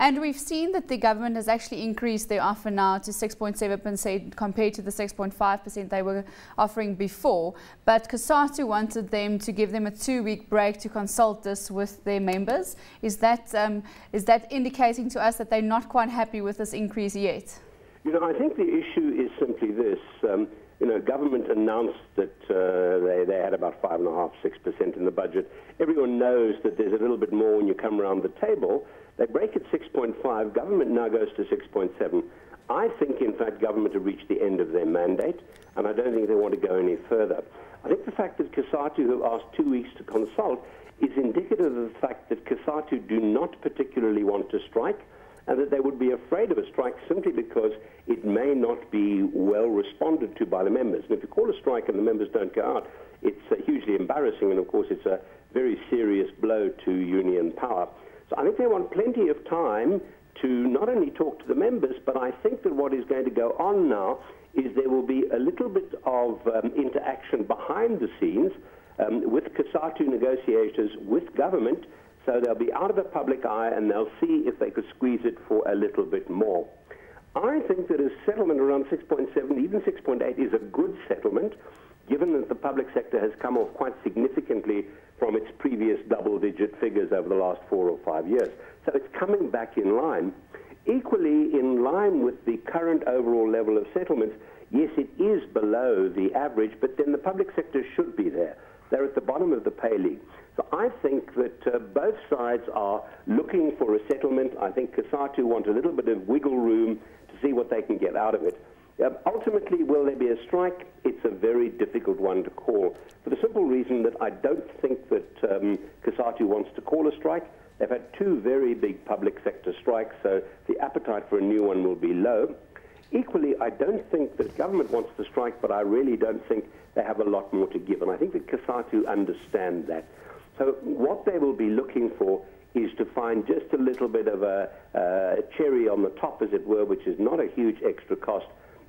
And we've seen that the government has actually increased their offer now to 6.7% compared to the 6.5% they were offering before. But COSATU wanted them to give them a 2-week break to consult this with their members. Is that indicating to us that they're not quite happy with this increase yet? You know, I think the issue is simply this. You know, government announced that they had about 5.5%, 6% in the budget. Everyone knows that there's a little bit more when you come around the table. They break at 6.5. Government now goes to 6.7. I think, in fact, government have reached the end of their mandate, and I don't think they want to go any further. I think the fact that COSATU have asked 2 weeks to consult is indicative of the fact that COSATU do not particularly want to strike, and that they would be afraid of a strike simply because it may not be well responded to by the members. And if you call a strike and the members don't go out, it's hugely embarrassing, and of course it's a very serious blow to union power. So I think they want plenty of time to not only talk to the members, but I think that what is going to go on now is there will be a little bit of interaction behind the scenes with COSATU negotiators with government. So they'll be out of the public eye and they'll see if they could squeeze it for a little bit more. I think that a settlement around 6.7, even 6.8 is a good settlement, given that the public sector has come off quite significantly from its previous double-digit figures over the last 4 or 5 years. So it's coming back in line. Equally in line with the current overall level of settlements, yes, it is below the average, but then the public sector should be there. They're at the bottom of the pay league. So I think that both sides are looking for a settlement. I think COSATU want a little bit of wiggle room to see what they can get out of it. Ultimately, will there be a strike? It's a very difficult one to call, for the simple reason that I don't think that COSATU wants to call a strike. They've had 2 very big public sector strikes, so the appetite for a new one will be low. Equally, I don't think that government wants to strike, but I really don't think they have a lot more to give, and I think that COSATU understand that. So what they will be looking for is to find just a little bit of a cherry on the top, as it were, which is not a huge extra cost,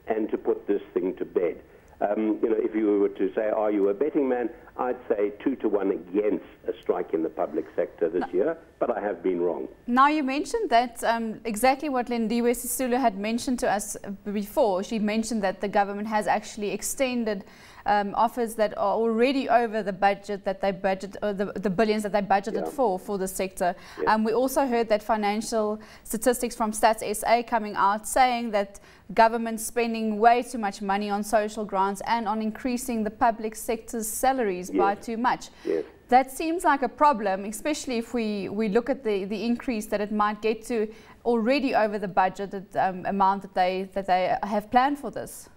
and to put this thing to bed. You know, if you were to say, are you a betting man, I'd say 2-1 against a strike in the public sector this year, but I have been wrong. Now, you mentioned that exactly what Lindiwe Sisulu had mentioned to us before. She mentioned that the government has actually extended offers that are already over the budget that they budget, or the billions that they budgeted for the sector. We also heard that financial statistics from Stats SA coming out saying that government spending way too much money on social grants and on increasing the public sector's salaries by too much. That seems like a problem, especially if we look at the increase that it might get to already over the budgeted amount that they have planned for this.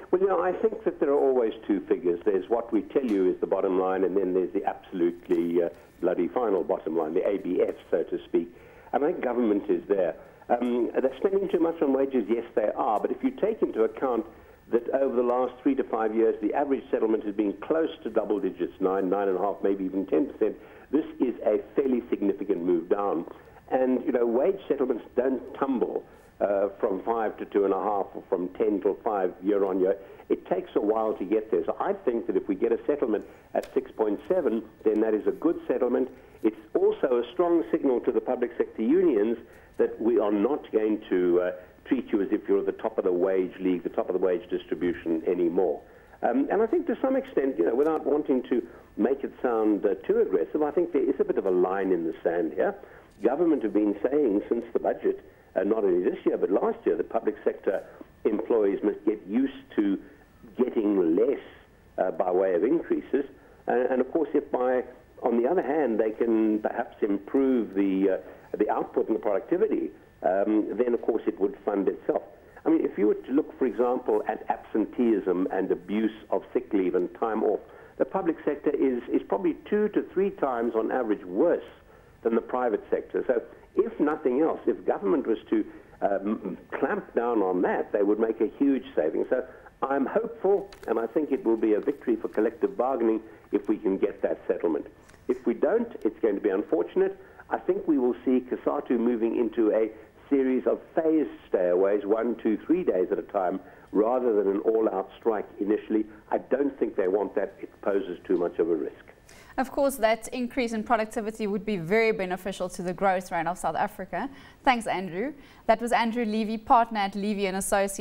Well, you know, I think that there are always 2 figures. There's what we tell you is the bottom line, and then there's the absolutely bloody final bottom line, the ABF, so to speak. And I think government is there. They're spending too much on wages, yes, they are, but if you take into account that over the last 3 to 5 years, the average settlement has been close to double digits, 9, 9.5, maybe even 10%, this is a fairly significant move down. And, you know, wage settlements don't tumble from 5 to 2.5 or from 10 to 5 year on year. It takes a while to get there. So I think that if we get a settlement at 6.7, then that is a good settlement. It's also a strong signal to the public sector unions that we are not going to treat you as if you're at the top of the wage league, the top of the wage distribution anymore. And I think to some extent, you know, without wanting to make it sound too aggressive, I think there is a bit of a line in the sand here. Government have been saying since the budget, not only this year but last year, that public sector employees must get used to getting less by way of increases. And of course, if on the other hand, they can perhaps improve the output and the productivity, then of course it would fund itself. I mean, if you were to look, for example, at absenteeism and abuse of sick leave and time off, the public sector is probably 2 to 3 times on average worse than the private sector. So if nothing else, if government was to clamp down on that, they would make a huge saving. So I'm hopeful, and I think it will be a victory for collective bargaining if we can get that settlement. If we don't, it's going to be unfortunate. I think we will see COSATU moving into a series of phased stayaways, 1, 2, 3 days at a time, rather than an all-out strike initially. I don't think they want that. It poses too much of a risk. Of course, that increase in productivity would be very beneficial to the growth rate of South Africa. Thanks, Andrew. That was Andrew Levy, partner at Levy Associates.